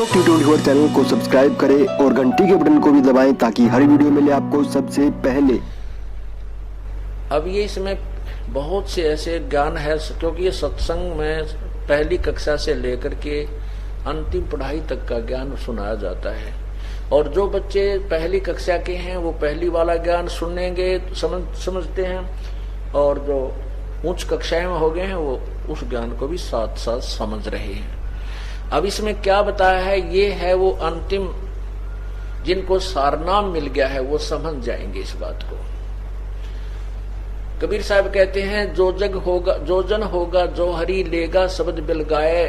दीपक T24 channel को subscribe करें और घंटी के बटन को भी दबाएं ताकि हर वीडियो मिले आपको सबसे पहले। अब ये इसमें बहुत से ऐसे ज्ञान है, क्योंकि ये सत्संग में पहली कक्षा से लेकर के अंतिम पढ़ाई तक का ज्ञान सुनाया जाता है। और जो बच्चे पहली कक्षा के हैं वो पहली वाला ज्ञान सुनेंगे, समझते हैं, और जो उच्च कक्षाएं में हो गए हैं वो उस ज्ञान को भी साथ साथ समझ रहे हैं। अब इसमें क्या बताया है, ये है वो अंतिम, जिनको सारनाम मिल गया है वो समझ जाएंगे इस बात को। कबीर साहब कहते हैं, जो जग होगा जो जन होगा जो हरि लेगा शब्द बिल गाए,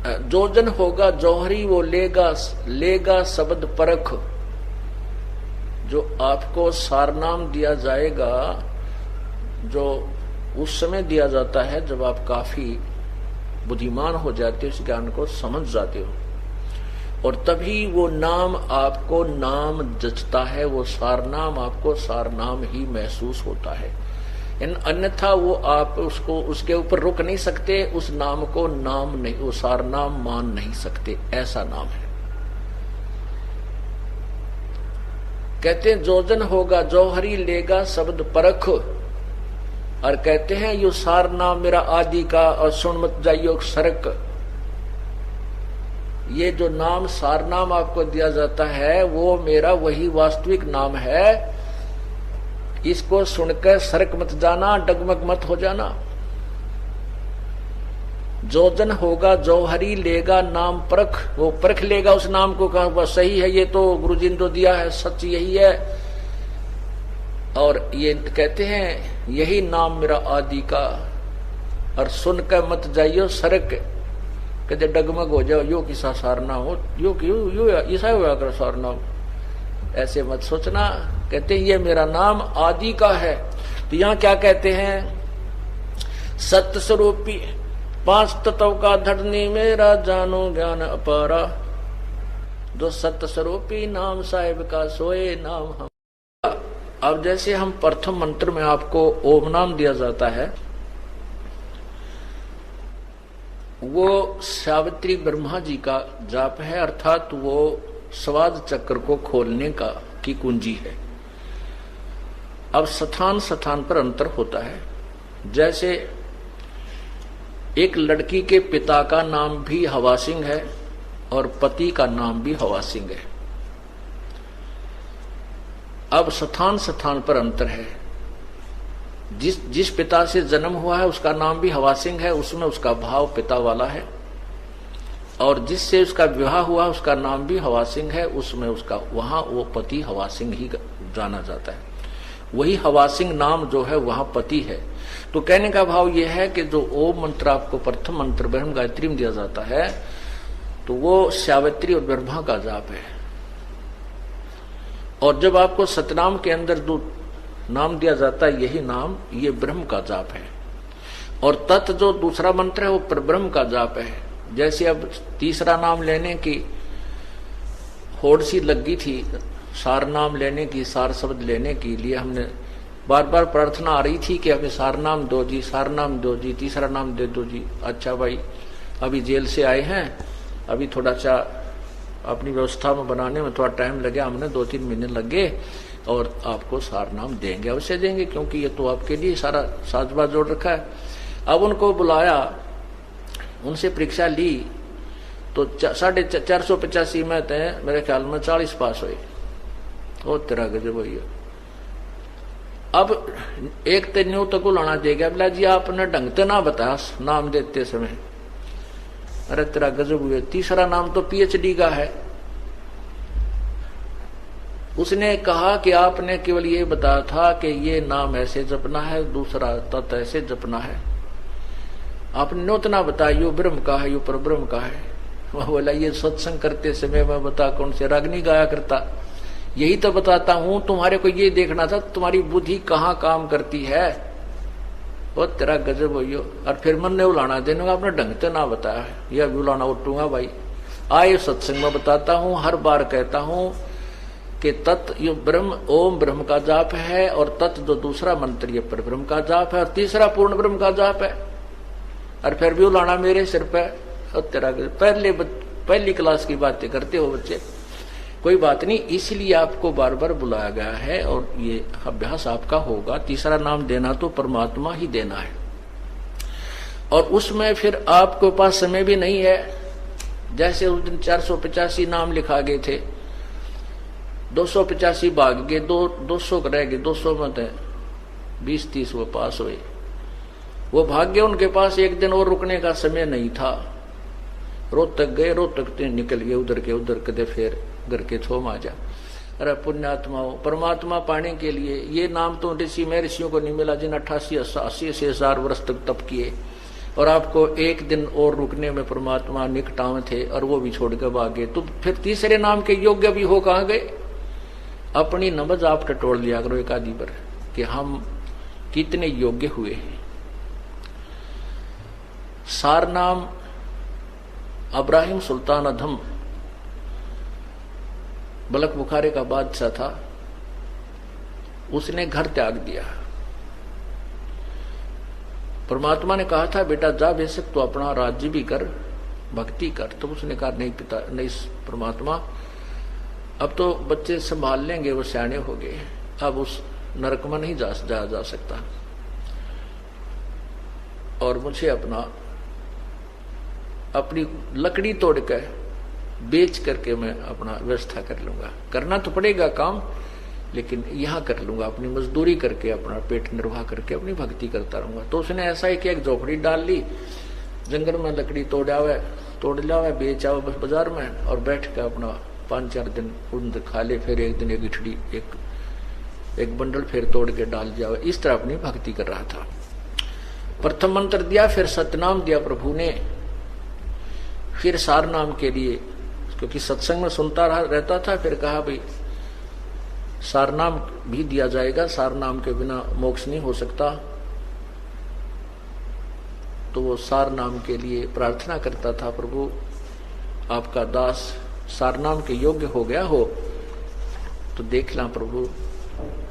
जो जन होगा जौहरी वो लेगा शब्द परख। जो आपको सारनाम दिया जाएगा, जो उस समय दिया जाता है जब आप काफी बुद्धिमान हो जाते हो, इस ज्ञान को समझ जाते हो, और तभी वो नाम आपको नाम जचता है, वो सारनाम आपको सारनाम ही महसूस होता है। अन्यथा वो आप उसको उसके ऊपर रुक नहीं सकते, उस नाम को नाम नहीं, वो सारनाम मान नहीं सकते, ऐसा नाम है। कहते हैं जोजन होगा जौहरी लेगा शब्द परख, और कहते हैं यो सार नाम मेरा आदि का और सुन मत जाइयो सरक। ये जो नाम सार नाम आपको दिया जाता है वो मेरा वही वास्तविक नाम है, इसको सुनकर सरक मत जाना, डगमग मत हो जाना। जोजन होगा जौहरी लेगा नाम परख, वो परख लेगा उस नाम को, कहा वह सही है, ये तो गुरु जी ने जो दिया है सच यही है। और ये कहते हैं यही नाम मेरा आदि का, और सुनकर मत जाइयो सरक, कहते डगमग हो जाओ, यो किसा सारना हो, यो ऐसा हुआ कर सारना, ऐसे मत सोचना। कहते हैं ये मेरा नाम आदि का है। तो यहाँ क्या कहते हैं, सत्य स्वरूपी पांच तत्व का धरनी मेरा जानो ज्ञान अपारा, जो सत्य स्वरूपी नाम साहिब का सोए नाम हम। अब जैसे हम प्रथम मंत्र में आपको ओम नाम दिया जाता है, वो सावित्री ब्रह्मा जी का जाप है, अर्थात वो स्वाद चक्र को खोलने की कुंजी है। अब स्थान स्थान पर अंतर होता है। जैसे एक लड़की के पिता का नाम भी हवा सिंह है और पति का नाम भी हवा सिंह है। अब स्थान स्थान पर अंतर है। जिस पिता से जन्म हुआ है उसका नाम भी हवा सिंह है, उसमें उसका भाव पिता वाला है, और जिससे उसका विवाह हुआ उसका नाम भी हवा सिंह है, उसमें उसका वहां वो पति हवा सिंह ही जाना जाता है। वही हवा सिंह नाम जो है वहां पति है। तो कहने का भाव यह है कि जो ओम मंत्र आपको प्रथम मंत्र ब्रह्म गायत्री में दिया जाता है, तो वो सावित्री और ब्रह्मा का जाप है। और जब आपको सतनाम के अंदर जो नाम दिया जाता है, यही नाम ये ब्रह्म का जाप है। और तत् जो दूसरा मंत्र है वो परब्रह्म का जाप है। जैसे अब तीसरा नाम लेने की होड़ सी लगी थी, सार नाम लेने की, सार शब्द लेने के लिए हमने बार बार प्रार्थना आ रही थी कि हमें सार नाम दो जी, सार नाम दो जी, तीसरा नाम दे दो जी। अच्छा भाई, अभी जेल से आए हैं, अभी थोड़ा सा अपनी व्यवस्था में बनाने में थोड़ा टाइम लगे, हमने 2-3 महीने लगे, और आपको सार नाम देंगे, अवश्य देंगे, क्योंकि ये तो आपके लिए सारा साजबाज जोड़ रखा है। अब उनको बुलाया, उनसे परीक्षा ली, तो 485 में तय मेरे ख्याल में 40 पास हुए। ओ तेरा गजब हुई। अब एक तेन्यू तक लाना देगा, बोला जी आपने ढंग से ना बताया नाम देते समय, अरे तेरा गजब हुए। तीसरा नाम तो पीएचडी का है। उसने कहा कि आपने केवल ये बताया था कि ये नाम ऐसे जपना है, दूसरा तत् ऐसे जपना है, आपने उतना बताया यो ब्रह्म का है, यो परब्रह्म का है। वह बोला ये सत्संग करते समय मैं बता कौन से रागनी गाया करता, यही तो बताता हूं, तुम्हारे को ये देखना था तुम्हारी बुद्धि कहाँ काम करती है। वो तेरा गजब हो। और फिर मन ने उलाना देने का, आपने ढंग से ना बताया है, यह भी उलाना उठूंगा भाई। आए सत्संग में बताता हूं, हर बार कहता हूं कि तत् यो ब्रह्म ओम ब्रह्म का जाप है, और तत् जो दूसरा मंत्र ये पर ब्रह्म का जाप है, और तीसरा पूर्ण ब्रह्म का जाप है। और फिर भी उलाना मेरे सिर पे। और तेरा पहली क्लास की बातें करते हो बच्चे, कोई बात नहीं, इसलिए आपको बार बार बुलाया गया है और ये अभ्यास आपका होगा। तीसरा नाम देना तो परमात्मा ही देना है, और उसमें फिर आपके पास समय भी नहीं है। जैसे उस दिन 485 नाम लिखा गए थे, 285 भाग गए, 200 रह गए, 200 में 20-30 वो पास हुए, वो भाग्य उनके पास एक दिन और रुकने का समय नहीं था। रोहतक गए, रोहतक निकल गए उधर के उधर, कदे फिर घर के थोम आ जा। अरे पुण्यात्माओं, परमात्मा पाने के लिए ये नाम तो ऋषि महर्षियों को नहीं मिला जिन 88,000 वर्ष तक तप किए, और आपको एक दिन और रुकने में परमात्मा निकटाव थे और वो भी छोड़ कर भागे। तो फिर तीसरे नाम के योग्य भी हो कहाँ गए? अपनी नमज आप टटोल लिया करो एक आदि पर कि हम कितने योग्य हुए हैं। सार नाम इब्राहिम सुल्तान अधम बलक बुखारे का बादशाह था, उसने घर त्याग दिया। परमात्मा ने कहा था बेटा जा बेशक तो अपना राज्य भी कर, भक्ति कर। तो उसने कहा नहीं पिता, नहीं परमात्मा, अब तो बच्चे संभाल लेंगे, वो सियाने हो गए, अब उस नरक में नहीं जा सकता, और मुझे अपनी लकड़ी तोड़ कर बेच करके मैं अपना व्यवस्था कर लूंगा। करना तो पड़ेगा काम, लेकिन यहां कर लूंगा, अपनी मजदूरी करके अपना पेट निर्वाह करके अपनी भक्ति करता रहूंगा। तो उसने ऐसा ही किया, एक झोपड़ी डाल ली, जंगल में लकड़ी तोड़ लावे बेच आओ बस बाजार में, और बैठ कर अपना 5-4 दिन उन खा ले, फिर एक दिन एक इठड़ी एक बंडल फिर तोड़ के डाल जाओ। इस तरह अपनी भक्ति कर रहा था। प्रथम मंत्र दिया, फिर सतनाम दिया प्रभु ने, फिर सार नाम के लिए, क्योंकि सत्संग में सुनता रहता था, फिर कहा भाई सार नाम भी दिया जाएगा, सार नाम के बिना मोक्ष नहीं हो सकता। तो वो सार नाम के लिए प्रार्थना करता था, प्रभु आपका दास सार नाम के योग्य हो गया हो तो देख ला प्रभु,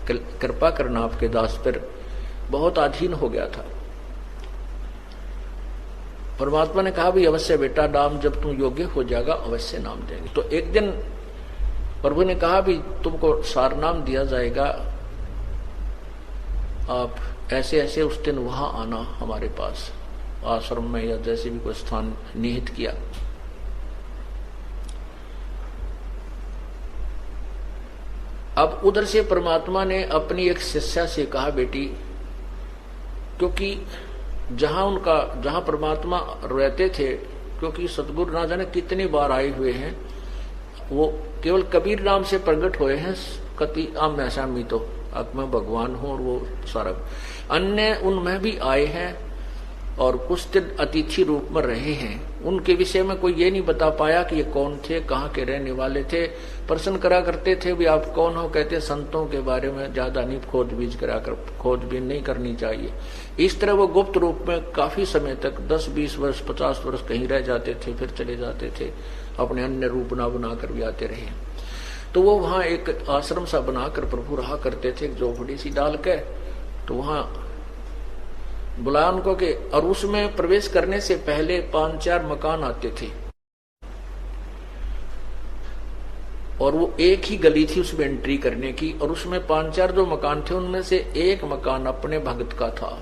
कृपा करना, आपके दास पर बहुत अधीन हो गया था। परमात्मा ने कहा भी अवश्य बेटा, नाम जब तुम योग्य हो जाएगा अवश्य नाम देंगे। तो एक दिन प्रभु ने कहा भी तुमको सार नाम दिया जाएगा, आप ऐसे ऐसे उस दिन वहां आना हमारे पास आश्रम में, या जैसे भी कोई स्थान निहित किया। अब उधर से परमात्मा ने अपनी एक शिष्या से कहा बेटी, क्योंकि जहां परमात्मा रहते थे, क्योंकि सतगुरु ना जाने कितनी बार आए हुए हैं, वो केवल कबीर नाम से प्रकट हुए हैं, कति आम ऐसा मी तो अब मैं भगवान हूं, और वो सारा अन्य उनमें भी आए हैं और कुछ दिन अतिथि रूप में रहे हैं। उनके विषय में कोई ये नहीं बता पाया कि ये कौन थे, कहाँ के रहने वाले थे। प्रश्न करा करते थे भी आप कौन हो, कहते संतों के बारे में ज्यादा नहीं खोजबीन नहीं करनी चाहिए। इस तरह वो गुप्त रूप में काफी समय तक 10, 20 वर्ष, 50 वर्ष कहीं रह जाते थे, फिर चले जाते थे, अपने अन्य रूप बना कर भी आते रहे। तो वो वहां एक आश्रम सा बनाकर प्रभु रहा करते थे, एक झोपड़ी सी डाल के। तो वहां बुलाया उनको के, और उसमें प्रवेश करने से पहले 5-4 मकान आते थे, और वो एक ही गली थी उसमें एंट्री करने की, और उसमें 5-4 जो मकान थे उनमें से एक मकान अपने भगत का था।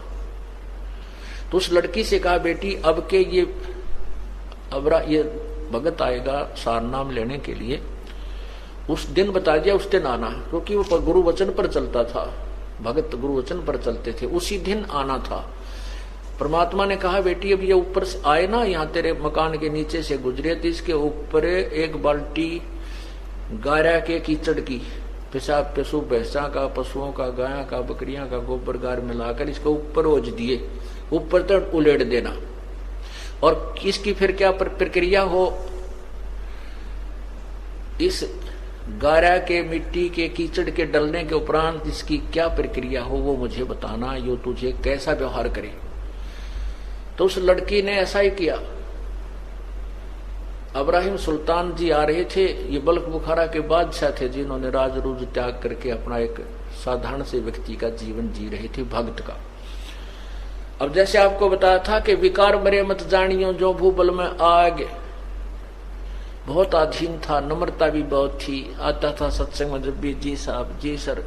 तो उस लड़की से कहा बेटी अब के ये भगत आएगा सार नाम लेने के लिए, उस दिन बता दिया, उस दिन आना, क्योंकि वो गुरु वचन पर चलता था, भगत गुरु वचन पर चलते थे, उसी दिन आना था। परमात्मा ने कहा बेटी अब ये ऊपर से आए ना, यहाँ तेरे मकान के नीचे से गुजरे, तो इसके ऊपर एक बाल्टी गारा के कीचड़ की, पेशाब पशु भैंसा का, पशुओं का, गाया का, बकरियां का गोबर गार मिलाकर इसके ऊपर ओझ दिए, ऊपर तक उलेट देना। और इसकी फिर क्या प्रक्रिया हो, इस गारा के मिट्टी के कीचड़ के डलने के उपरांत इसकी क्या प्रक्रिया हो वो मुझे बताना, यो तुझे कैसा व्यवहार करे। तो उस लड़की ने ऐसा ही किया। इब्राहिम सुल्तान जी आ रहे थे, ये बल्ख बुखारा के बादशाह थे जिन्होंने राज रूज त्याग करके अपना एक साधारण से व्यक्ति का जीवन जी रहे थे, भक्त का। अब जैसे आपको बताया था कि विकार मरे मत जानियो जो भूबल में आग, बहुत अधीन था, नम्रता भी बहुत थी, आता था सत्संग में जब भी जी साहब जी सर।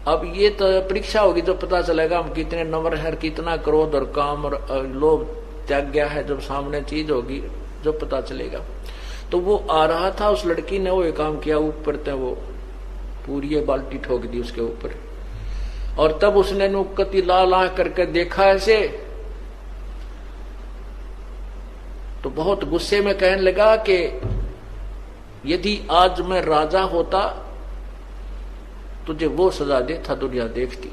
अब ये तो परीक्षा होगी जो पता चलेगा हम कितने नम्र हैं, कितना क्रोध और काम और लोभ त्याग गया है, जब सामने चीज होगी जो पता चलेगा। तो वो आ रहा था, उस लड़की ने वो एक काम किया, ऊपर तक वो पूरी बाल्टी ठोक दी उसके ऊपर, और तब उसने नुकती ला ला करके देखा ऐसे, तो बहुत गुस्से में कहने लगा कि यदि आज मैं राजा होता तुझे वो सजा देता दुनिया देखती।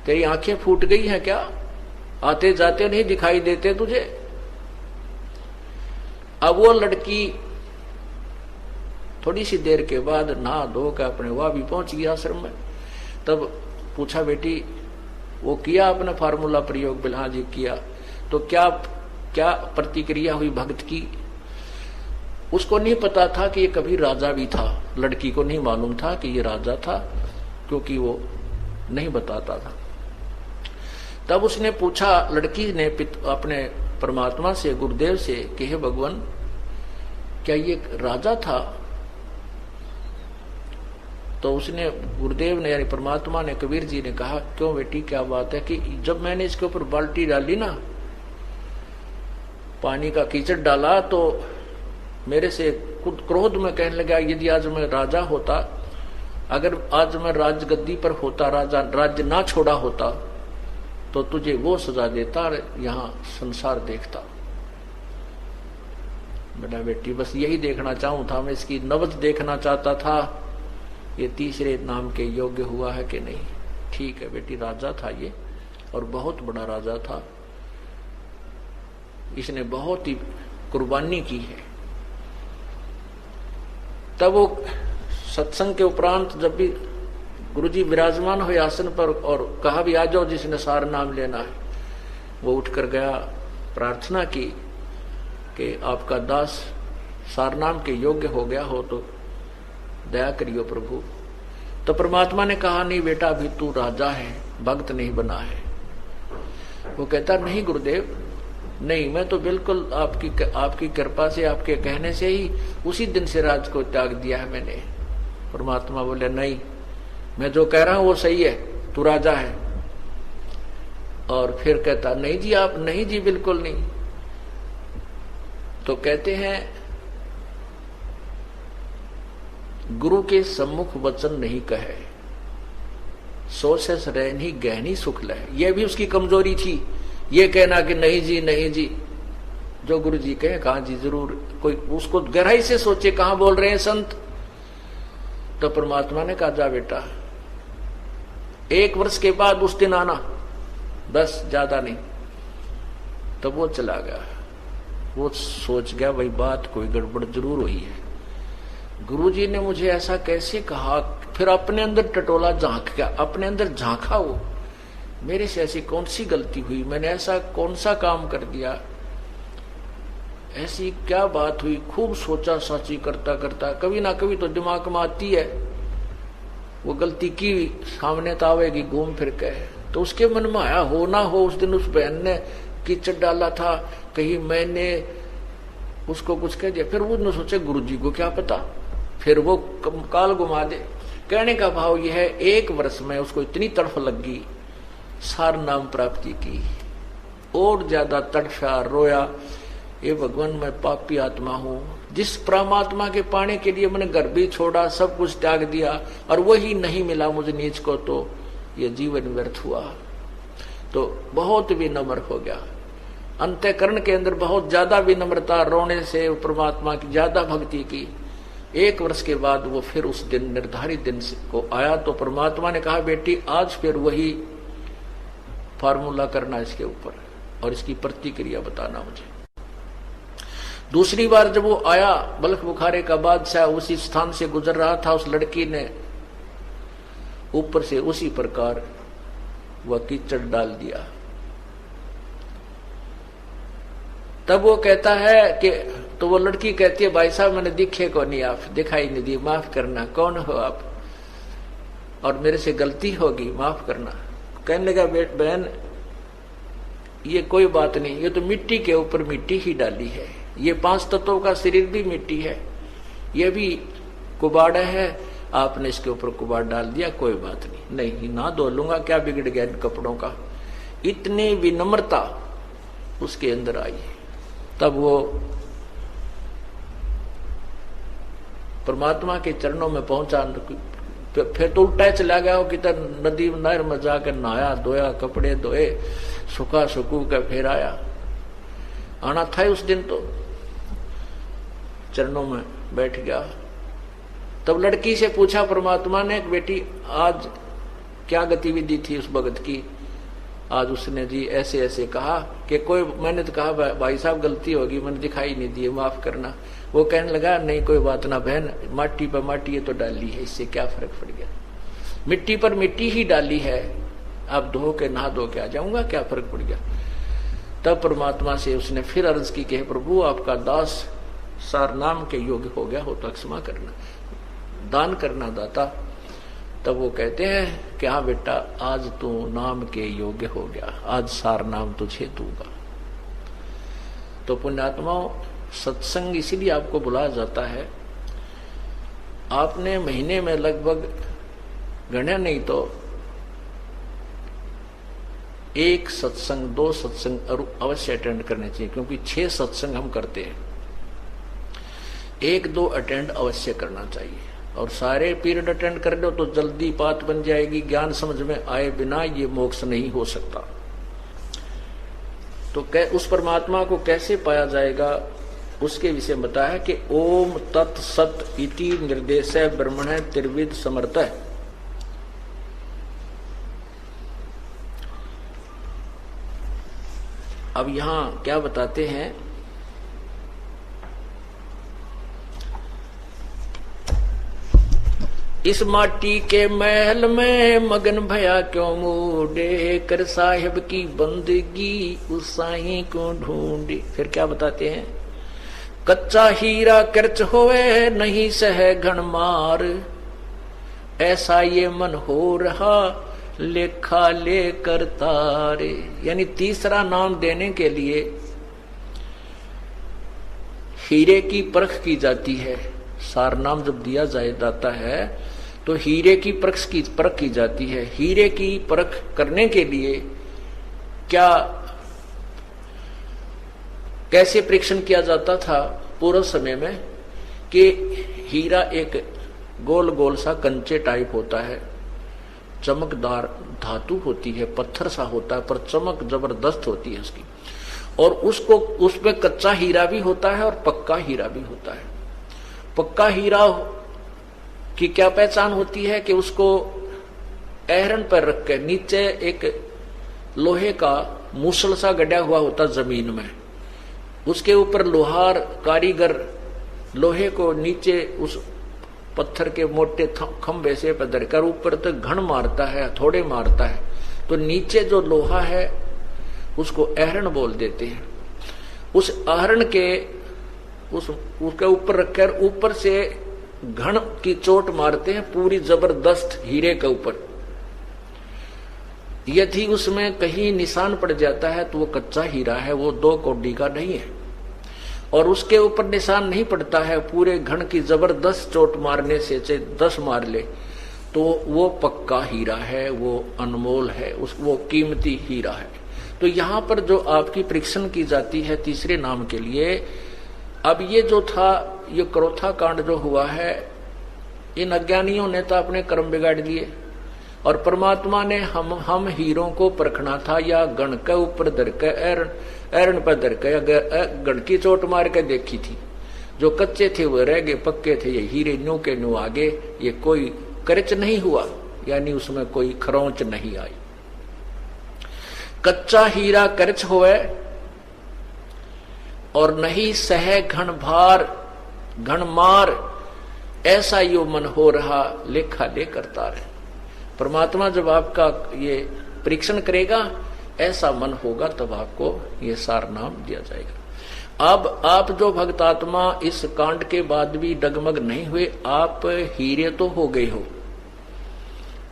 तेरी आंखें फूट गई हैं क्या? आते जाते नहीं दिखाई देते तुझे? अब वो लड़की थोड़ी सी देर के बाद नहा धो कर अपने वहां भी पहुंच गया आश्रम में। तब पूछा, बेटी वो किया आपने फार्मूला प्रयोग? बिल्हा जी किया। तो क्या क्या प्रतिक्रिया हुई भक्त की? उसको नहीं पता था कि ये कभी राजा भी था, लड़की को नहीं मालूम था कि ये राजा था, क्योंकि वो नहीं बताता था। तब उसने पूछा, लड़की ने अपने परमात्मा से, गुरुदेव से, कि हे भगवान क्या ये राजा था? तो उसने, गुरुदेव ने यानी परमात्मा ने, कबीर जी ने कहा, क्यों बेटी क्या बात है कि जब मैंने इसके ऊपर बाल्टी डाली ना, पानी का कीचड़ डाला, तो मेरे से खुद क्रोध में कहने लगा, यदि आज मैं राजा होता, अगर आज मैं राजगद्दी पर होता, राज्य ना छोड़ा होता, तो तुझे वो सजा देता, यहां संसार देखता। बेटा बेटी बस यही देखना चाहूं था मैं, इसकी नब्ज देखना चाहता था, ये तीसरे नाम के योग्य हुआ है कि नहीं। ठीक है बेटी, राजा था ये, और बहुत बड़ा राजा था, इसने बहुत ही कुर्बानी की है। तब वो सत्संग के उपरांत जब भी गुरुजी विराजमान हुए आसन पर और कहा भी आ जाओ जिसने सार नाम लेना है, वो उठकर गया, प्रार्थना की कि आपका दास सार नाम के योग्य हो गया हो तो दया करियो प्रभु। तो परमात्मा ने कहा, नहीं बेटा अभी तू राजा है, भक्त नहीं बना है। वो कहता, नहीं गुरुदेव नहीं, मैं तो बिल्कुल आपकी कृपा से, आपके कहने से ही उसी दिन से राज को त्याग दिया है मैंने। परमात्मा बोले, नहीं मैं जो कह रहा हूं वो सही है, तू राजा है। और फिर कहता, नहीं जी आप, नहीं जी बिल्कुल नहीं। तो कहते हैं, गुरु के सम्मुख वचन नहीं कहे, सो से रहनी गहनी सुख लहे। यह भी उसकी कमजोरी थी, ये कहना कि नहीं जी नहीं जी, जो गुरु जी कहे कहा जी जरूर, कोई उसको गहराई से सोचे कहां बोल रहे हैं संत। तो परमात्मा ने कहा, जा बेटा 1 वर्ष के बाद उस दिन आना, बस ज्यादा नहीं। तब वो चला गया। वो सोच गया भाई बात कोई गड़बड़ जरूर हुई है, गुरुजी ने मुझे ऐसा कैसे कहा। फिर अपने अंदर टटोला झांक गया, अपने अंदर झांका, वो मेरे से ऐसी कौन सी गलती हुई, मैंने ऐसा कौन सा काम कर दिया, ऐसी क्या बात हुई। खूब सोचा साची करता करता, कभी ना कभी तो दिमाग में आती है वो गलती की, सामने तो आवेगी घूम फिर के। तो उसके मन में आया, हो ना हो उस दिन उस बहन ने कीचड़ डाला था, कहीं मैंने उसको कुछ कह दिया। फिर उसने सोचा गुरुजी को क्या पता, फिर वो काल घुमा दे। कहने का भाव यह है, 1 वर्ष में उसको इतनी तड़फ लगी सार नाम प्राप्ति की, और ज्यादा तड़फा, रोया, ये भगवान मैं पापी आत्मा हूं, जिस परमात्मा के पाने के लिए मैंने घर भी छोड़ा, सब कुछ त्याग दिया, और वही नहीं मिला मुझे नीच को, तो ये जीवन व्यर्थ हुआ। तो बहुत विनम्र हो गया, अंतःकरण के अंदर बहुत ज्यादा विनम्रता, रोने से परमात्मा की ज्यादा भक्ति की। 1 वर्ष के बाद वो फिर उस दिन निर्धारित दिन को आया, तो परमात्मा ने कहा, बेटी आज फिर वही फार्मूला करना इसके ऊपर, और इसकी प्रतिक्रिया बताना मुझे। दूसरी बार जब वो आया, बल्ख बुखारे का बादशाह उसी स्थान से गुजर रहा था, उस लड़की ने ऊपर से उसी प्रकार वह कीचड़ डाल दिया। तब वो कहता है कि, तो वो लड़की कहती है, भाई साहब मैंने दिखे को नहीं, आप दिखाई नहीं दी, माफ करना, कौन हो आप, और मेरे से गलती होगी, माफ करना। कहने लगा, बहन ये कोई बात नहीं, ये तो मिट्टी के ऊपर मिट्टी ही डाली है। ये 5 तत्वों का शरीर भी मिट्टी है, ये भी कुबाड़ा है, आपने इसके ऊपर कुबाड़ डाल दिया, कोई बात नहीं, नहीं ना धो लूंगा, क्या बिगड़ गया इन कपड़ों का। इतनी विनम्रता उसके अंदर आई, तब वो परमात्मा के चरणों में पहुंचा। फिर तो उल्टा चला गया हो, किधर नदी नहर में जाकर नहाया धोया, कपड़े धोए, सुखा सुकू का फिर आया। आना था उस दिन, तो चरणों में बैठ गया। तब लड़की से पूछा परमात्मा ने, बेटी आज क्या गतिविधि थी उस भगत की? आज उसने जी ऐसे ऐसे कहा कि कोई, मैंने तो कहा भाई साहब गलती होगी, मैंने दिखाई नहीं दी, माफ करना। वो कहने लगा नहीं कोई बात ना बहन, माटी पर माटी ये तो डाली है, इससे क्या फर्क पड़ गया, मिट्टी पर मिट्टी ही डाली है, अब धो के नहा धो के आ जाऊंगा, क्या फर्क पड़ गया। तब परमात्मा से उसने फिर अर्ज की कि प्रभु आपका दास सार नाम के योग्य हो गया हो तो क्षमा करना, दान करना दाता। तब वो कहते हैं कि हाँ बेटा आज तू नाम के योग्य हो गया, आज सार नाम तुझे दूंगा। तो पुण्यात्माओं, सत्संग इसीलिए आपको बुलाया जाता है। आपने महीने में लगभग गणना नहीं तो 1 सत्संग 2 सत्संग अवश्य अटेंड करने चाहिए, क्योंकि 6 सत्संग हम करते हैं, 1-2 अटेंड अवश्य करना चाहिए। और सारे पीरियड अटेंड कर लो तो जल्दी बात बन जाएगी, ज्ञान समझ में आए बिना ये मोक्ष नहीं हो सकता। तो उस परमात्मा को कैसे पाया जाएगा उसके विषय बताया कि ओम तत् सत इति निर्देश ब्रह्मण त्रिविध समर्थ। अब यहां क्या बताते हैं, इस माटी के महल में मगन भया क्यों मूडे, कर साहिब की बंदगी उस साईं को ढूंढे। फिर क्या बताते हैं, कच्चा हीरा कर्च होवे नहीं सह घन मार, ऐसा ये मन हो रहा लेखा लेकर तारे। यानी तीसरा नाम देने के लिए हीरे की परख की जाती है। सार नाम जब दिया जाता है तो हीरे की परख की जाती है। हीरे की परख करने के लिए क्या कैसे परीक्षण किया जाता था पूर्व समय में, कि हीरा एक गोल गोल सा कंचे टाइप होता है, चमकदार धातु होती है, पत्थर सा होता है, पर चमक जबरदस्त होती है उसकी। और उसको उसमें कच्चा हीरा भी होता है और पक्का हीरा भी होता है। पक्का हीरा की क्या पहचान होती है कि उसको एहरन पर रख के नीचे एक लोहे का मूसल सा गड़ा हुआ होता जमीन में, उसके ऊपर लोहार कारीगर लोहे को नीचे उस पत्थर के मोटे खंभे से पधर कर ऊपर तक घन मारता है, थोड़े मारता है, तो नीचे जो लोहा है उसको एहरन बोल देते हैं। उस आहरण के उसके ऊपर रखकर ऊपर से घन की चोट मारते हैं पूरी जबरदस्त हीरे के ऊपर। यदि उसमें कहीं निशान पड़ जाता है तो वो कच्चा हीरा है, वो 2 कौड़ी का नहीं है। और उसके ऊपर निशान नहीं पड़ता है, पूरे घन की जबरदस्त चोट मारने से 10 मार ले तो वो पक्का हीरा है, वो अनमोल है, वो कीमती हीरा है। तो यहां पर जो आपकी परीक्षण की जाती है तीसरे नाम के लिए, अब ये जो था ये क्रोथा कांड जो हुआ है, इन अज्ञानियों ने तो अपने कर्म बिगाड़ दिए और परमात्मा ने हम हीरों को परखना था या गण के ऊपर धर के एरन पर धर के गण की चोट मार के देखी थी। जो कच्चे थे वो रह गए, पक्के थे ये हीरे न्यू के न्यू आगे, ये कोई करच नहीं हुआ, यानी उसमें कोई खरोंच नहीं आई। कच्चा हीरा करच होवे और नहीं सह घन भार घन मार, ऐसा यो मन हो रहा लेखा ले करता रहे। परमात्मा जब आपका ये परीक्षण करेगा ऐसा मन होगा तब आपको ये सार नाम दिया जाएगा। अब आप जो भक्तात्मा इस कांड के बाद भी डगमग नहीं हुए, आप हीरे तो हो गए हो,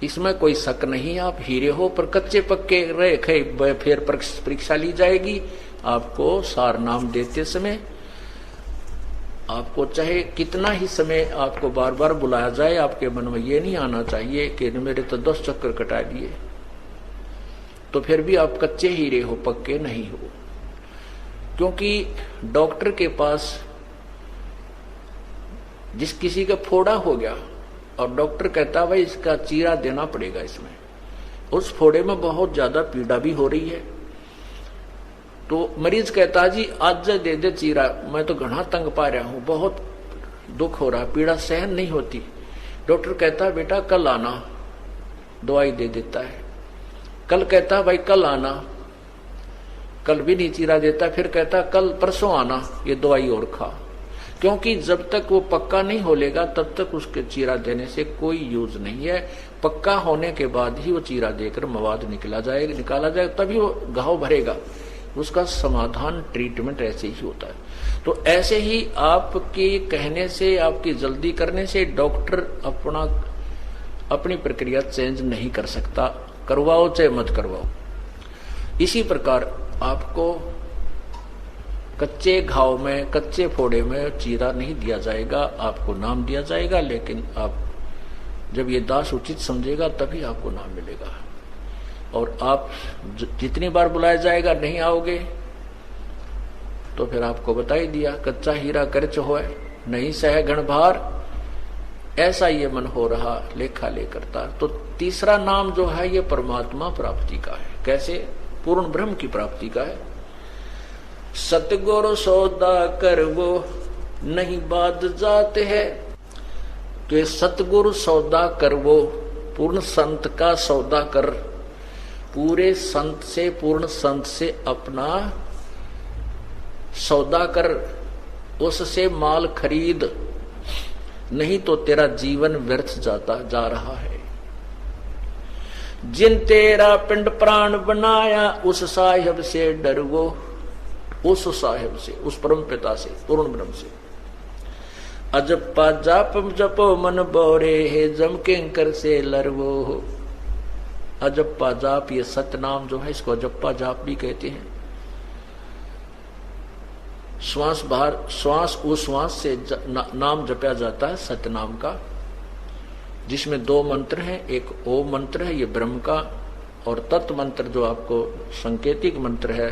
इसमें कोई शक नहीं, आप हीरे हो, पर कच्चे पक्के रहे फिर परीक्षा ली जाएगी। आपको सार नाम देते समय आपको चाहे कितना ही समय आपको बार बार बुलाया जाए, आपके मन में ये नहीं आना चाहिए कि मेरे तो 10 चक्कर कटा दिए, तो फिर भी आप कच्चे हीरे हो, पक्के नहीं हो। क्योंकि डॉक्टर के पास जिस किसी का फोड़ा हो गया और डॉक्टर कहता भाई इसका चीरा देना पड़ेगा, इसमें उस फोड़े में बहुत ज्यादा पीड़ा भी हो रही है, तो मरीज कहता जी आज दे दे चीरा, मैं तो घना तंग पा रहा हूं, बहुत दुख हो रहा, पीड़ा सहन नहीं होती। डॉक्टर कहता है बेटा कल आना, दवाई दे देता है। कल कहता भाई कल आना, कल भी नहीं चीरा देता, फिर कहता कल परसों आना, ये दवाई और खा। क्योंकि जब तक वो पक्का नहीं हो लेगा तब तक उसके चीरा देने से कोई यूज नहीं है। पक्का होने के बाद ही वो चीरा देकर मवाद निकाला जाएगा, तभी वो घाव भरेगा, उसका समाधान ट्रीटमेंट ऐसे ही होता है। तो ऐसे ही आपके कहने से, आपकी जल्दी करने से डॉक्टर अपनी प्रक्रिया चेंज नहीं कर सकता, करवाओ चाहे मत करवाओ। इसी प्रकार आपको कच्चे घाव में, कच्चे फोड़े में चीरा नहीं दिया जाएगा, आपको नाम दिया जाएगा। लेकिन आप जब ये दास उचित समझेगा तभी आपको नाम मिलेगा। और आप जितनी बार बुलाया जाएगा नहीं आओगे तो फिर आपको बता ही दिया, कच्चा हीरा कर्च होए नहीं सह घन भार, ऐसा ये मन हो रहा लेखा ले करता। तो तीसरा नाम जो है ये परमात्मा प्राप्ति का है। कैसे? पूर्ण ब्रह्म की प्राप्ति का है। सतगुरु सौदा कर वो नहीं बाद जाते है। तो ये सतगुरु सौदा कर वो, पूर्ण संत का सौदा कर, पूरे संत से, पूर्ण संत से अपना सौदा कर, उससे माल खरीद, नहीं तो तेरा जीवन व्यर्थ जाता जा रहा है। जिन तेरा पिंड प्राण बनाया उस साहिब से डर वो, उस साहिब से, उस परम पिता से, पूर्ण ब्रह्म से। अजप्पा जाप जपो मन बोरे है जम किंकर से लरवो हो। अजप्पा जाप, ये सतनाम जो है इसको अजप्पा जाप भी कहते हैं। श्वास बाहर, श्वास उश्वास से नाम जपया जाता है सतनाम का, जिसमें 2 मंत्र हैं। एक ओम मंत्र है ये ब्रह्म का, और तत् मंत्र जो आपको संकेतिक मंत्र है,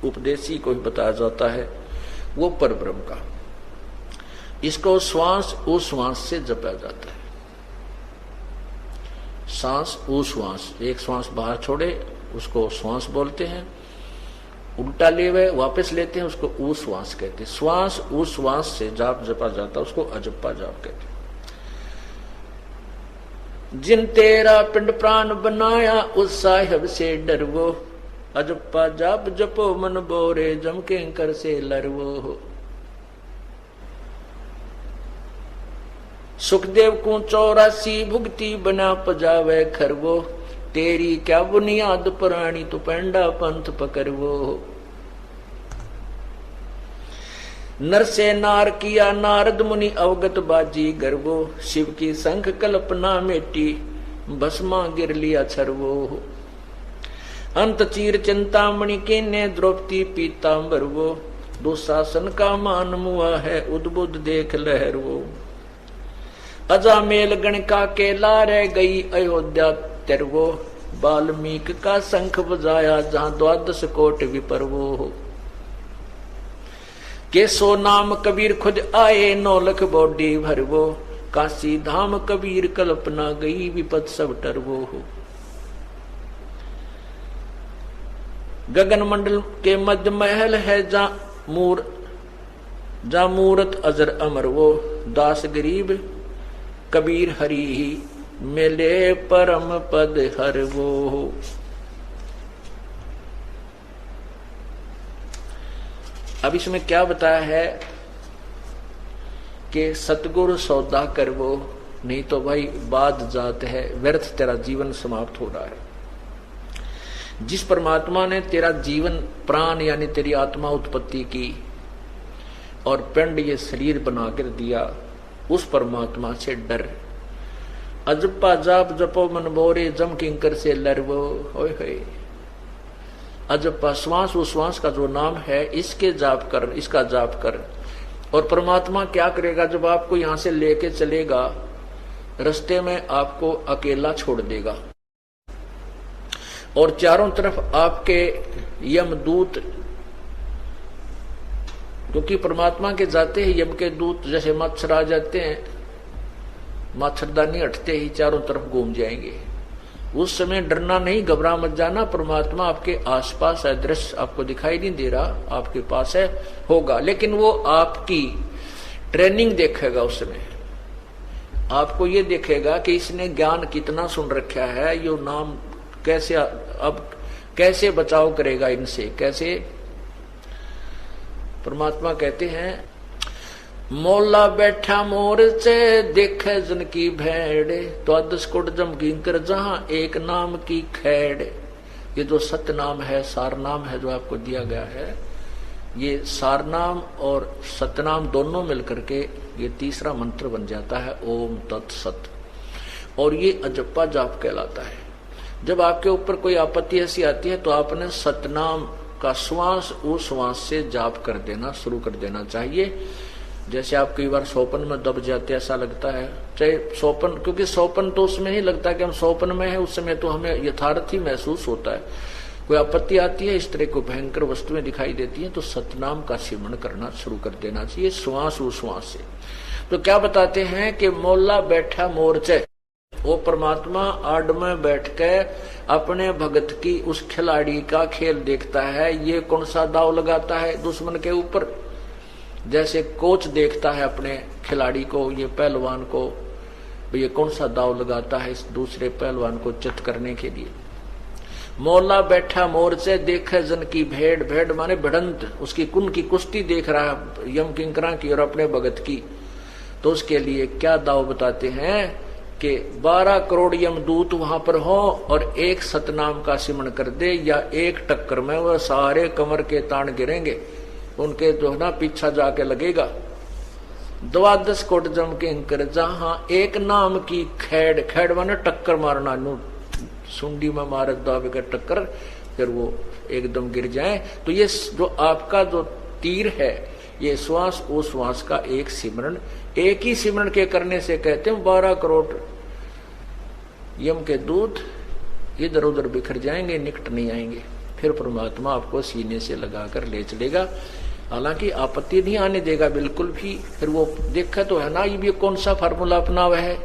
उपदेशी को ही बताया जाता है, वो पर ब्रह्म का। इसको श्वास उश्वास से जपया जाता है। सांस उश्वास, एक श्वास बाहर छोड़े उसको श्वास बोलते हैं, उल्टा ले हुए वापस लेते हैं उसको उश्वास कहते हैं। श्वास उश्वास से जाप जपा जाता है, उसको अजप्पा जाप कहते हैं। जिन तेरा पिंड प्राण बनाया उस साहिब से डरवो, अजप्पा जाप जपो मन बोरे जम किंकर से लरवो हो। सुखदेव को 84 भुगती बना पजावे खरवो, तेरी क्या बुनियाद पुरानी तू पेंडा पंथ पकड़वो। नर से नार किया नारद मुनि अवगत बाजी गर्वो, शिव की संख कल्पना मेटी भस्मा गिर लिया छरवो। अंत चीर चिंतामणि के ने द्रौपदी पीतांबर वो, दुशासन का मान मुआ है उद्बुद्ध देख लहर वो। अजामेल गणका के लारे गई अयोध्या तेरवो, वाल्मीकि का शंख बजाया जहां 12 कोट विपरवो हो। केसो नाम कबीर खुद आए 9 लाख बॉडी भरवो, काशी धाम कबीर कल्पना गई विपद सब टरवो हो। गगन मंडल के मध्य महल है जा मूरत अजर अमर वो, दास गरीब कबीर हरि ही मिले परम पद हर वो। अब इसमें क्या बताया है कि सतगुरु सौदा कर वो, नहीं तो भाई बाद जात है, व्यर्थ तेरा जीवन समाप्त हो रहा है। जिस परमात्मा ने तेरा जीवन प्राण यानी तेरी आत्मा उत्पत्ति की और पिंड ये शरीर बनाकर दिया, उस परमात्मा से डर। अजपा जाप जपो मन बोरे जम किंकर से लरवो होय होय। अजपा श्वास उश्वास का जो नाम है इसके जाप कर, इसका जाप कर। और परमात्मा क्या करेगा, जब आपको यहां से लेके चलेगा रास्ते में आपको अकेला छोड़ देगा और चारों तरफ आपके यमदूत, क्योंकि परमात्मा के जाते ही यम के दूत जैसे मच्छर आ जाते हैं, मच्छरदानी हटते ही चारों तरफ घूम जाएंगे। उस समय डरना नहीं, घबरा मत जाना, परमात्मा आपके आसपास है, दृश्य आपको दिखाई नहीं दे रहा, आपके पास है, होगा, लेकिन वो आपकी ट्रेनिंग देखेगा। उस समय आपको ये देखेगा कि इसने ज्ञान कितना सुन रखा है, यो नाम कैसे, अब कैसे बचाव करेगा इनसे, कैसे। परमात्मा कहते हैं मोला बैठा मोर से देखे जन की भेड़, द्वादश कोट जम किंकर जहां एक नाम की खेड़। ये जो सत्य नाम है, सार नाम है जो आपको दिया गया है, ये सार नाम और सतनाम दोनों मिलकर के ये तीसरा मंत्र बन जाता है ओम तत्सत। और ये अजप्पा जाप कहलाता है। जब आपके ऊपर कोई आपत्ति ऐसी आती है तो आपने सतनाम का श्वास उस श्वास से जाप कर देना शुरू कर देना चाहिए। जैसे आप कई बार सोपन में दब जाते ऐसा लगता है, चाहे सोपन, क्योंकि सोपन तो उसमें ही लगता है कि हम सोपन में है, उस समय तो हमें यथार्थ ही महसूस होता है। कोई आपत्ति आती है, इस तरह को भयंकर वस्तुएं दिखाई देती हैं, तो सतनाम का सिमरण करना शुरू कर देना चाहिए श्वास उस श्वास से। तो क्या बताते हैं कि मोला बैठा मोर्चे, वो परमात्मा आड़ में बैठ के अपने भगत की उस खिलाड़ी का खेल देखता है, ये कौन सा दाव लगाता है दुश्मन के ऊपर। जैसे कोच देखता है अपने खिलाड़ी को, ये पहलवान को, ये कौन सा दाव लगाता है इस दूसरे पहलवान को चित करने के लिए। मोला बैठा मोर्चे देखे जन की भेड़, भेड़ माने भिड़ंत, उसकी कुन की कुश्ती देख रहा है यम किंकरा की और अपने भगत की। तो उसके लिए क्या दाव बताते हैं कि 12 करोड़ यमदूत वहां पर हो और एक सतनाम का सिमरण कर दे, या एक टक्कर में वह सारे कमर के तान गिरेंगे, उनके जो है ना पीछा जाके लगेगा। द्वादश कोट जम के इंकर जहां एक नाम की खेड़, खेड़ माने टक्कर मारना, सुंडी में मारे दावे का टक्कर, फिर वो एकदम गिर जाए। तो ये जो आपका जो तीर है, ये श्वास वो श्वास का एक सिमरण, एक ही सिमरण के करने से कहते हैं 12 करोड़ यम के दूत इधर उधर बिखर जाएंगे, निकट नहीं आएंगे। फिर परमात्मा आपको सीने से लगाकर ले चलेगा, हालांकि आपत्ति नहीं आने देगा बिल्कुल भी। फिर वो देखा तो है ना, ये कौन सा फार्मूला अपना हुआ है,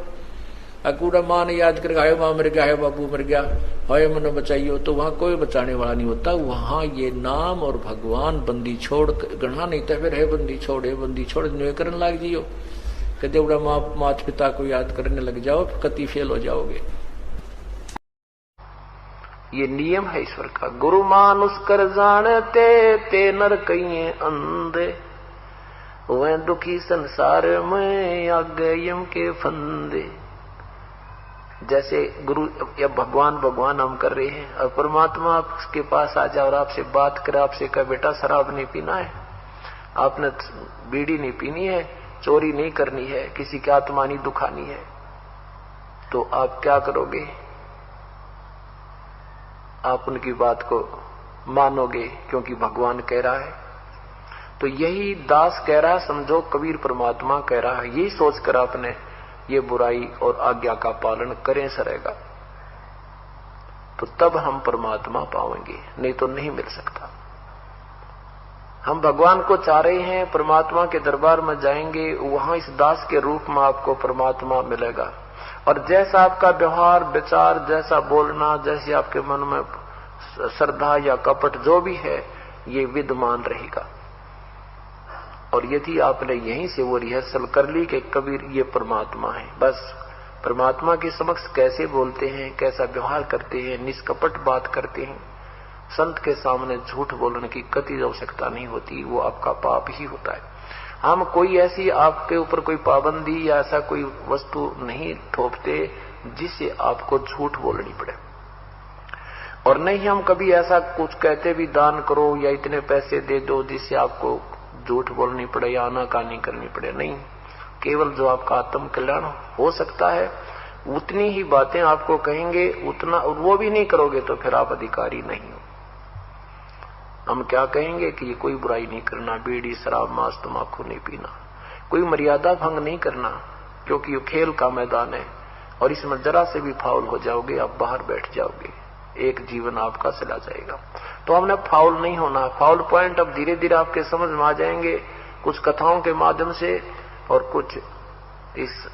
अकूड़ा मां ने याद कर हाय मां मर गया, है बाबू मर गया, हाय मन बचाइयो, तो वहां कोई बचाने वाला नहीं होता। वहां ये नाम और भगवान बंदी छोड़ गढ़ा नहीं था, फिर है बंदी छोड़, है बंदी छोड़ करने लग जियो, कदे उड़ा माता पिता को याद करने लग जाओ, कति फेल हो जाओगे। ये नियम है ईश्वर का। गुरु मानुष कर जानते ते नर कहिए अंधे, वह दुखी संसार में आगे यम के फंदे। जैसे गुरु या भगवान भगवान हम कर रहे हैं और परमात्मा आपके पास आ जाए और आपसे बात करे, आपसे कहे बेटा शराब नहीं पीना है, आपने बीड़ी नहीं पीनी है, चोरी नहीं करनी है, किसी की आत्मा नहीं दुखानी है, तो आप क्या करोगे? आप उनकी बात को मानोगे क्योंकि भगवान कह रहा है। तो यही दास कह रहा है, समझो कबीर परमात्मा कह रहा है, यही सोचकर आपने ये बुराई और आज्ञा का पालन करें सरेगा, तो तब हम परमात्मा पाएंगे, नहीं तो नहीं मिल सकता। हम भगवान को चाह रहे हैं, परमात्मा के दरबार में जाएंगे, वहां इस दास के रूप में आपको परमात्मा मिलेगा। और जैसा आपका व्यवहार विचार, जैसा बोलना, जैसे आपके मन में श्रद्धा या कपट जो भी है, ये विद्यमान रहेगा। और यदि आपने यहीं से वो रिहर्सल कर ली कि कबीर ये परमात्मा है, बस परमात्मा के समक्ष कैसे बोलते हैं, कैसा व्यवहार करते हैं, निष्कपट बात करते हैं, संत के सामने झूठ बोलने की कति आवश्यकता नहीं होती, वो आपका पाप ही होता है। हम कोई ऐसी आपके ऊपर कोई पाबंदी या ऐसा कोई वस्तु नहीं थोपते जिससे आपको झूठ बोलनी पड़े, और नहीं हम कभी ऐसा कुछ कहते भी दान करो या इतने पैसे दे दो जिससे आपको झूठ बोलनी पड़े या आनाकानी करनी पड़े। नहीं, केवल जो आपका आत्म कल्याण हो सकता है उतनी ही बातें आपको कहेंगे, उतना, और वो भी नहीं करोगे तो फिर आप अधिकारी नहीं हो। हम क्या कहेंगे कि ये कोई बुराई नहीं करना, बीड़ी शराब मांस तम्बाकू नहीं पीना, कोई मर्यादा भंग नहीं करना, क्योंकि ये खेल का मैदान है और इसमें जरा से भी फाउल हो जाओगे आप बाहर बैठ जाओगे, एक जीवन आपका चला जाएगा। तो हमने फाउल नहीं होना। फाउल पॉइंट अब धीरे धीरे आपके समझ में आ जाएंगे, कुछ कथाओं के माध्यम से और कुछ इस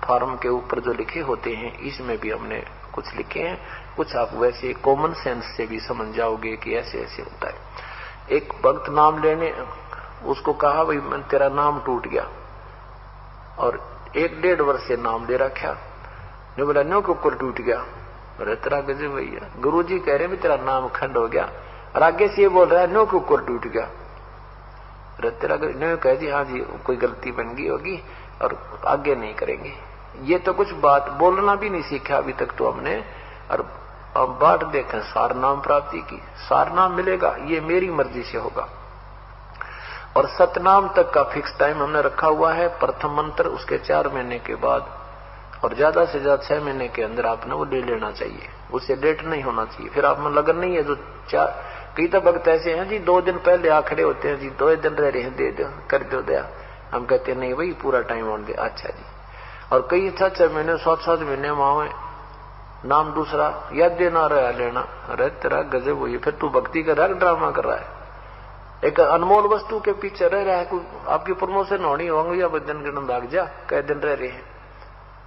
फार्म के ऊपर जो लिखे होते हैं इसमें भी हमने कुछ लिखे हैं, कुछ आप वैसे कॉमन सेंस से भी समझ जाओगे कि ऐसे ऐसे होता है। एक भक्त नाम लेने, उसको कहा भाई मैं तेरा नाम टूट गया, और 1-1.5 वर्ष से नाम ले रखा, ने बोला नो कुकर टूट गया। अरे तेरा गजब भैया, गुरु जी कह रहे भी तेरा नाम खंड हो गया, और आगे से ये बोल रहा है नो कुकर टूट गया। अरे तेरा नो कह दी हाँ जी कोई गलती बन गई होगी और आगे नहीं करेंगे। ये तो कुछ बात बोलना भी नहीं सीखा अभी तक तो हमने, और अब बात देखें सार नाम प्राप्ति की, सार नाम मिलेगा ये मेरी मर्जी से होगा। और सतनाम तक का फिक्स टाइम हमने रखा हुआ है, प्रथम मंत्र उसके 4 महीने के बाद, और ज्यादा से ज्यादा 6 महीने के अंदर आपने वो ले लेना चाहिए, उससे लेट नहीं होना चाहिए। फिर आप में लगन नहीं है जो कई तो भक्त ऐसे हैं जी 2 दिन पहले आ खड़े होते हैं जी, 2 दिन रह रहे हैं दे दो कर दो दया, हम कहते हैं नहीं भाई पूरा टाइम ऑन दे, अच्छा जी। और कई 6-6 महीने 7-7 महीने वहां नाम दूसरा याद देना रहा लेना। अरे तेरा गजब हुई, फिर तू भक्ति का ड्रामा कर रहा है, एक अनमोल वस्तु के पीछे रह रहा है। कोई आपकी प्रमोशन होनी होंगी या दिन गिन भाग जा, कई दिन रह रहे हैं,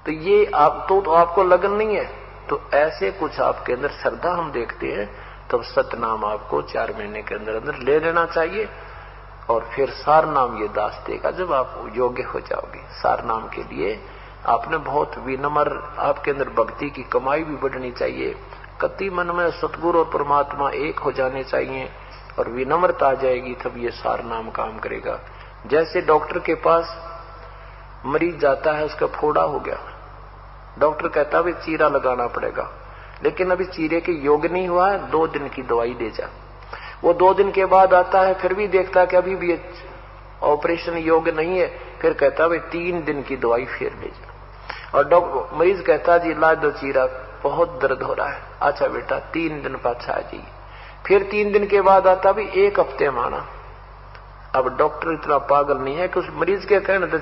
तो ये आप तो आपको लगन नहीं है। तो ऐसे कुछ आपके अंदर श्रद्धा हम देखते हैं, तब सतनाम आपको 4 महीने के अंदर अंदर ले लेना चाहिए। और फिर सार नाम ये दास देगा जब आप योग्य हो जाओगे। सार नाम के लिए आपने बहुत विनम्र, आपके अंदर भक्ति की कमाई भी बढ़नी चाहिए, कति मन में सतगुरु और परमात्मा एक हो जाने चाहिए, और विनम्रता आ जाएगी तब ये सार नाम काम करेगा। जैसे डॉक्टर के पास मरीज जाता है, उसका फोड़ा हो गया, डॉक्टर कहता है चीरा लगाना पड़ेगा, लेकिन अभी चीरे के योग नहीं हुआ है, 2 दिन की दवाई दे जा। वो 2 दिन के बाद आता है, फिर भी देखता है कि अभी भी ऑपरेशन योग्य नहीं है, फिर कहता है 3 दिन की दवाई फिर ले जा। और डॉक्टर मरीज कहता जी ला दो चीरा, बहुत दर्द हो रहा है, अच्छा बेटा 3 दिन पाछा आ जाइए। फिर 3 दिन के बाद आता भी 1 हफ्ते माना। अब डॉक्टर इतना पागल नहीं है कि उस मरीज के कहने तो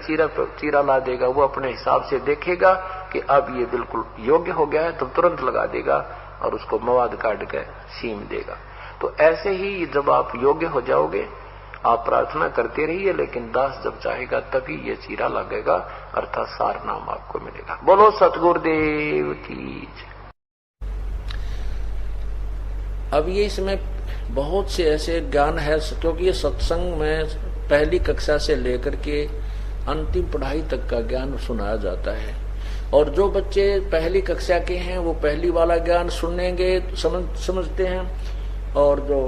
चीरा ला देगा, वो अपने हिसाब से देखेगा कि अब ये बिल्कुल योग्य हो गया है तो तुरंत लगा देगा और उसको मवाद काट के सीम देगा। तो ऐसे ही जब आप योग्य हो जाओगे, आप प्रार्थना करते रहिए, लेकिन दास जब चाहेगा तभी ये चीरा लगेगा, अर्थात सार नाम आपको मिलेगा। बोलो सतगुरुदेव की। अब ये इसमें बहुत से ऐसे ज्ञान है, क्योंकि ये सत्संग में पहली कक्षा से लेकर के अंतिम पढ़ाई तक का ज्ञान सुनाया जाता है, और जो बच्चे पहली कक्षा के हैं वो पहली वाला ज्ञान सुनेंगे, समझते हैं, और जो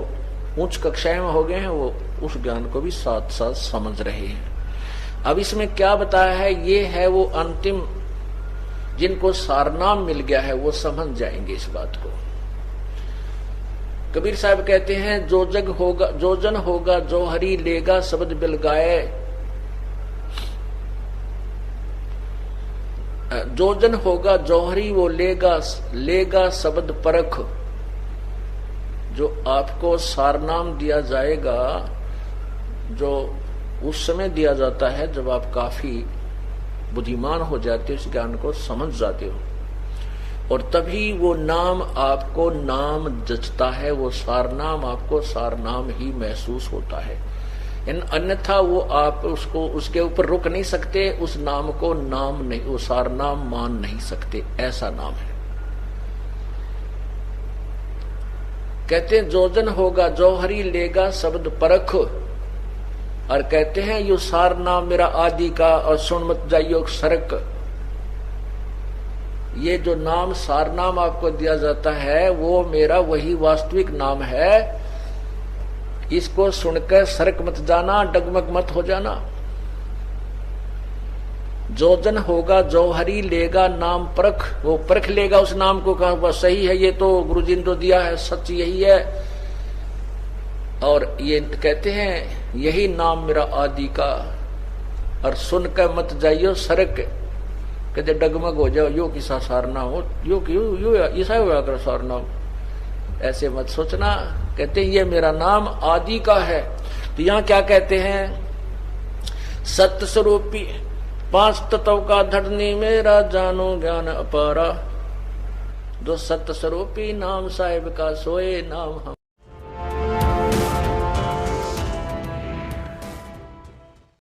उच्च कक्षाएं में हो गए हैं वो उस ज्ञान को भी साथ साथ समझ रहे हैं। अब इसमें क्या बताया है, ये है वो अंतिम, जिनको सारनाम मिल गया है वो समझ जाएंगे इस बात को। कबीर साहब कहते हैं जो जग होगा, जो जन होगा, जो हरि लेगा शब्द बिल गाए, जो जन होगा जो हरि वो लेगा शब्द परख। जो आपको सारनाम दिया जाएगा, जो उस समय दिया जाता है जब आप काफी बुद्धिमान हो जाते हो, इस ज्ञान को समझ जाते हो, और तभी वो नाम आपको नाम जचता है, वो सारनाम आपको सारनाम ही महसूस होता है। अन्यथा वो आप उसको उसके ऊपर रुक नहीं सकते, उस नाम को नाम नहीं, वो सारनाम मान नहीं सकते, ऐसा नाम है। कहते हैं जो जन होगा जो हरि लेगा शब्द परख, और कहते हैं यो सार नाम मेरा आदि का और सुन मत जाइयो सरक। ये जो नाम सार नाम आपको दिया जाता है वो मेरा वही वास्तविक नाम है, इसको सुनकर सरक मत जाना, डगमग मत हो जाना। जो जन होगा जो हरि लेगा नाम परख, वो परख लेगा उस नाम को, कहा वह सही है, ये तो गुरुजी ने तो दिया है, सच यही है। और ये कहते हैं यही नाम मेरा आदि का, और सुनकर मत जाइयो सरक। कहते डगमग हो जाओ, यो किसा सारना हो, यो ईसा हुआ कर सारना हो, ऐसे मत सोचना। कहते ये मेरा नाम आदि का है। तो यहां क्या कहते हैं, सत्य स्वरूपी 5 तत्व का धरनी मेरा, जानो ज्ञान अपारा। जो सत्य स्वरूपी नाम साहिब का, सोए नाम हम